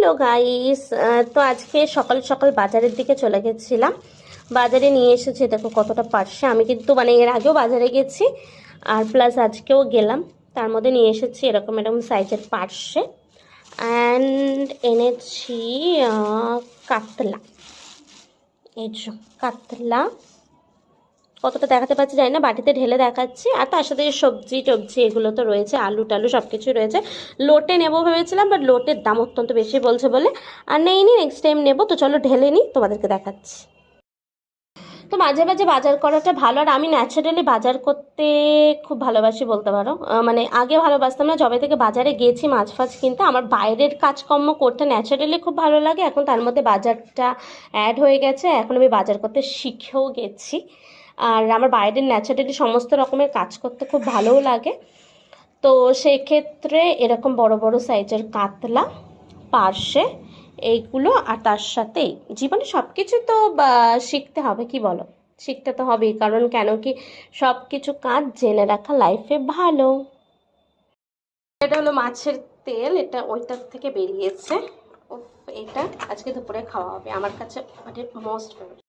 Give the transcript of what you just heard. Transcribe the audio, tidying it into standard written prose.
Hello guys, তো আজকে সকাল সকাল বাজারের দিকে চলে গেছিলাম। বাজারে নিয়ে এসেছে দেখো কতটা পার্সে। আমি কিন্তু মানে এর আগেও বাজারে গেছি আর প্লাস আজকেও গেলাম। তার মধ্যে নিয়ে এসেছি এরকম এরকম সাইজের পার্সে। অ্যান্ড এনেছি কাতলা। এই যে কাতলা, কতটা দেখাতে পাচ্ছি জানি না, বাটিতে ঢেলে দেখাচ্ছি। আর তার সাথে সবজি টবজি এগুলো তো রয়েছে, আলু টালু সব কিছু রয়েছে। লোটে নেবো ভেবেছিলাম, বাট লোটের দাম অত্যন্ত বেশি বলছে বলে আর নেইনি, নেক্সট টাইম নেবো। তো চলো ঢেলে নিই, তোমাদেরকে দেখাচ্ছি। তো মাঝে মাঝে বাজার করাটা ভালো, আর আমি ন্যাচারালি বাজার করতে খুব ভালোবাসি বলতে পারো। মানে আগে ভালোবাসতাম না, যবে থেকে বাজারে গেছি মাছ ফাছ কিনতে, আমার বাইরের কাজকর্ম করতে ন্যাচারালি খুব ভালো লাগে। এখন তার মধ্যে বাজারটা অ্যাড হয়ে গেছে, এখন আমি বাজার করতে শিখেও গেছি। আর আমার বাইরের ন্যাচারালি সমস্ত রকমের কাজ করতে খুব ভালোও লাগে। তো সেক্ষেত্রে এরকম বড় বড় সাইজের কাতলা, পার্শে এইগুলো, আর তার সাথেই জীবনে সব কিছু তো শিখতে হবে, কি বলো? শিখতে তো হবেই, কারণ কেন কি সব কিছু কাজ জেনে রাখা লাইফে ভালো। এটা হলো মাছের তেল, এটা ওইটার থেকে বেরিয়েছে। এটা আজকে দুপুরে খাওয়া হবে, আমার কাছে মানে মোস্ট ফেভারিট।